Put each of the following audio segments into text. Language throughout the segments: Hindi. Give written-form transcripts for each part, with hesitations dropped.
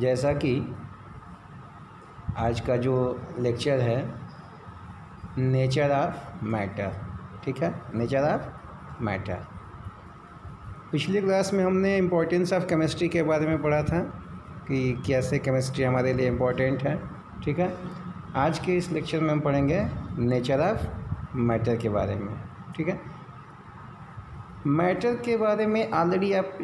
जैसा कि आज का जो लेक्चर है नेचर ऑफ मैटर, ठीक है, नेचर ऑफ मैटर। पिछली क्लास में हमने इम्पोर्टेंस ऑफ केमिस्ट्री के बारे में पढ़ा था कि कैसे केमिस्ट्री हमारे लिए इम्पोर्टेंट है, ठीक है। आज के इस लेक्चर में हम पढ़ेंगे नेचर ऑफ मैटर के बारे में, ठीक है। मैटर के बारे में ऑलरेडी आप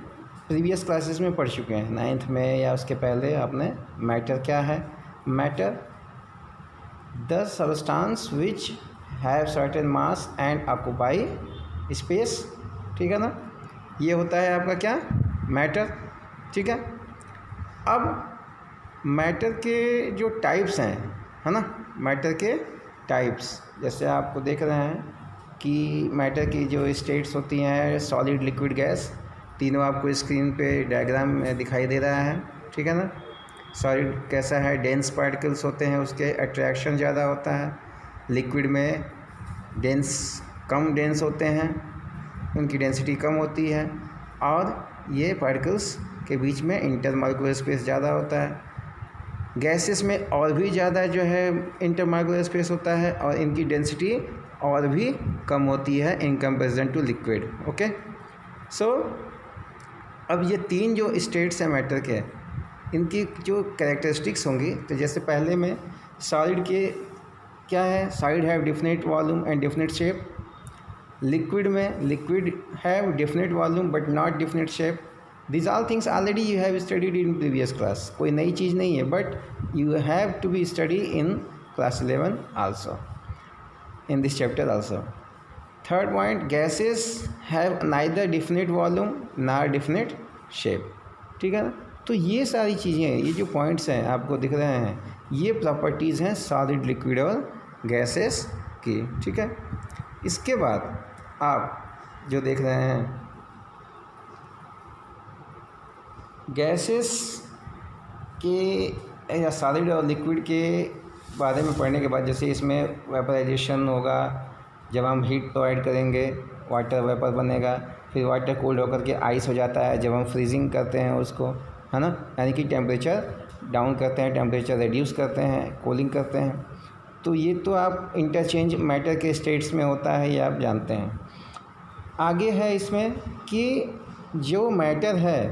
प्रीवियस क्लासेस में पढ़ चुके हैं, 9th में या उसके पहले आपने मैटर क्या है। Matter the substance which have certain mass and occupy space, ठीक है ना। ये होता है आपका क्या, मैटर, ठीक है। अब मैटर के जो टाइप्स हैं, है ना, मैटर के टाइप्स, जैसे आपको देख रहे हैं कि मैटर की जो स्टेट्स होती हैं, सॉलिड, लिक्विड, गैस, तीनों आपको स्क्रीन पे डायग्राम में दिखाई दे रहा है, ठीक है ना। सॉलिड कैसा है, डेंस पार्टिकल्स होते हैं, उसके अट्रैक्शन ज़्यादा होता है। लिक्विड में कम डेंस होते हैं, उनकी डेंसिटी कम होती है, और ये पार्टिकल्स के बीच में इंटरमॉलिक्यूलर स्पेस ज़्यादा होता है। गैसेस में और भी ज़्यादा जो है इंटरमॉलिक्यूलर स्पेस होता है, और इनकी डेंसिटी और भी कम होती है in comparison to liquid, okay. So अब ये तीन जो स्टेट्स हैं मैटर के, इनकी जो कैरेक्टरिस्टिक्स होंगी, तो जैसे पहले में सॉलिड के क्या है, solid have definite volume and definite shape. Liquid में liquid have definite volume but not definite shape. This all things already you have studied in previous class, कोई नई चीज़ नहीं है, but you have to be study in class 11 also, in this chapter also. Third point, gases have neither definite volume nor definite shape, ठीक है ना। तो ये सारी चीज़ें, ये जो पॉइंट्स हैं आपको दिख रहे हैं, ये प्रॉपर्टीज़ हैं सॉलिड, लिक्विड और गैसेस की, ठीक है। इसके बाद आप जो देख रहे हैं गैसेस के या सॉलिड और लिक्विड के बारे में पढ़ने के बाद, जैसे इसमें वेपराइजेशन होगा, जब हम हीट प्रोवाइड करेंगे वाटर वेपर बनेगा, फिर वाटर कोल्ड होकर के आइस हो जाता है जब हम फ्रीजिंग करते हैं उसको, है ना, यानी कि टेम्परेचर डाउन करते हैं, टेम्परेचर रिड्यूस करते हैं, कूलिंग करते हैं। तो ये तो आप इंटरचेंज मैटर के स्टेट्स में होता है, ये आप जानते हैं। आगे है इसमें कि जो मैटर है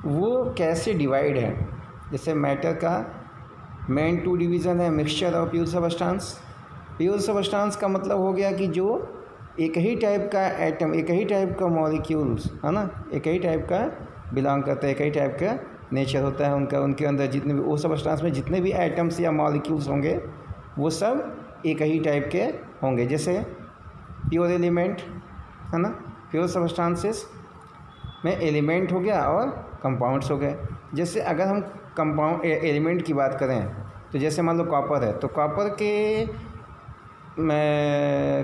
वो कैसे डिवाइड है। जैसे मैटर का मेन 2 डिवीज़न है, मिक्सचर और प्योर सबस्टांस। प्योर सबस्टांस का मतलब हो गया कि जो एक ही टाइप का एटम, एक ही टाइप का मॉलिक्यूल्स, है ना, एक ही टाइप का बिलोंग करता है, एक ही टाइप का नेचर होता है उनका, उनके अंदर जितने भी वो सबस्टांस में जितने भी एटम्स या मॉलिक्यूल्स होंगे वो सब एक ही टाइप के होंगे। जैसे प्योर एलिमेंट, है ना, प्योर सबस्टांसेस में एलिमेंट हो गया और कंपाउंड्स हो गए। जैसे अगर हम कंपाउंड एलिमेंट की बात करें, तो जैसे मान लो कॉपर है, तो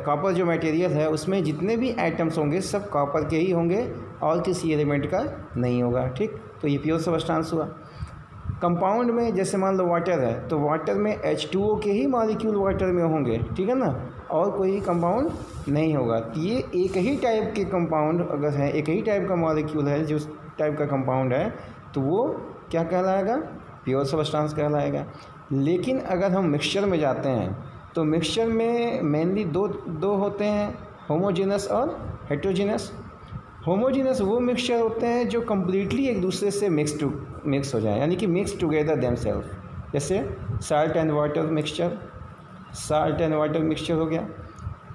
कॉपर जो मटेरियल है उसमें जितने भी एटम्स होंगे सब कॉपर के ही होंगे और किसी एलिमेंट का नहीं होगा, ठीक। तो ये प्योर सबस्टांस हुआ। कंपाउंड में जैसे मान लो वाटर है, तो वाटर में H2O के ही मॉलिक्यूल वाटर में होंगे, ठीक है ना, और कोई कंपाउंड नहीं होगा। तो ये एक ही टाइप के कंपाउंड अगर है, एक ही टाइप का मॉलिक्यूल है, जो टाइप का कंपाउंड है, तो वो क्या कहलाएगा, प्योर सबस्टांस कहलाएगा। लेकिन अगर हम मिक्सचर में जाते हैं, तो मिक्सचर में मेनली दो होते हैं, होमोजेनस और हेट्रोजेनस। होमोजेनस वो मिक्सचर होते हैं जो कम्प्लीटली एक दूसरे से मिक्स हो जाए, यानी कि मिक्स टुगेदर देमसेल्फ। जैसे salt and water mixture, salt and water mixture हो गया,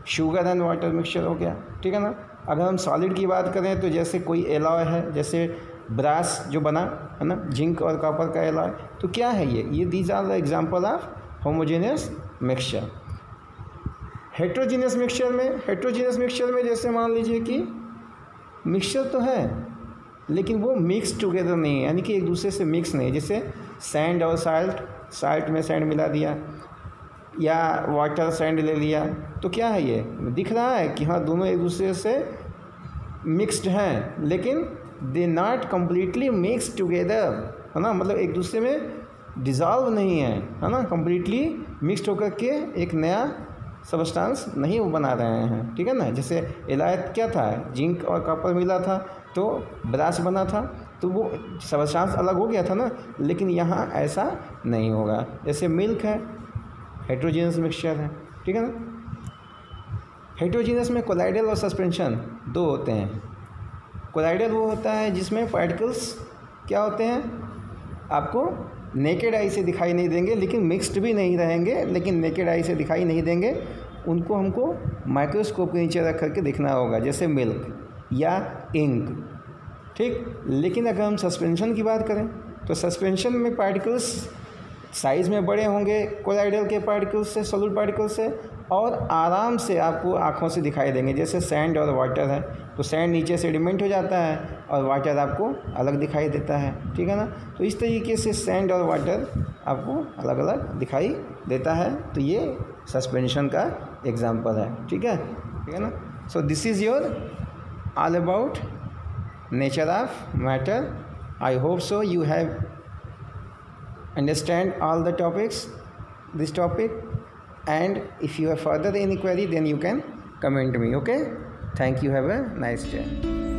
शुगर एंड वाटर मिक्सचर हो गया, ठीक है ना। अगर हम सॉलिड की बात करें, तो जैसे कोई एलॉय है, जैसे ब्रास जो बना, है ना, जिंक और कॉपर का एलॉय, तो क्या है ये these are the example of homogeneous mixture. Heterogeneous mixture में जैसे मान लीजिए कि मिक्सचर तो है लेकिन वो मिक्स टुगेदर नहीं है, यानी कि एक दूसरे से मिक्स नहीं। जैसे सैंड और साल्ट में सैंड मिला दिया, या वाटर सैंड ले लिया, तो क्या है, ये दिख रहा है कि हाँ दोनों एक दूसरे से मिक्स्ड हैं, लेकिन they not completely mix together, है ना, मतलब एक दूसरे में डिज़ॉल्व नहीं है ना, कम्प्लीटली मिक्स्ड होकर के एक नया सबस्टांस नहीं वो बना रहे हैं, ठीक है ना। जैसे एलायत क्या था, जिंक और कॉपर मिला था तो ब्रास बना था, तो वो सबस्टांस अलग हो गया था ना, लेकिन यहाँ ऐसा नहीं होगा। जैसे मिल्क है, हेट्रोजीनियस मिक्सचर है, ठीक है ना। हेट्रोजीनियस में कोलाइडल और सस्पेंशन दो होते हैं। कोलाइडल वो होता है जिसमें पार्टिकल्स क्या होते हैं, आपको नेकेड आई से दिखाई नहीं देंगे, लेकिन मिक्स्ड भी नहीं रहेंगे, लेकिन नेकेड आई से दिखाई नहीं देंगे, उनको हमको माइक्रोस्कोप के नीचे रख करके दिखना होगा, जैसे मिल्क या इंक, ठीक। लेकिन अगर हम सस्पेंशन की बात करें तो सस्पेंशन में पार्टिकल्स साइज़ में बड़े होंगे कोलाइडल के पार्टिकल्स से, सॉलिड पार्टिकल्स से, और आराम से आपको आँखों से दिखाई देंगे। जैसे सैंड और वाटर है, तो सैंड नीचे सेडिमेंट हो जाता है और वाटर आपको अलग दिखाई देता है, ठीक है ना। तो इस तरीके से सैंड और वाटर आपको अलग अलग दिखाई देता है। तो ये सस्पेंशन का एग्जांपल है, ठीक है ना। So this is your all about nature of matter. I hope so you have understand all the topics, this topic, and if you have further any query then you can comment me. Okay, thank you, have a nice day.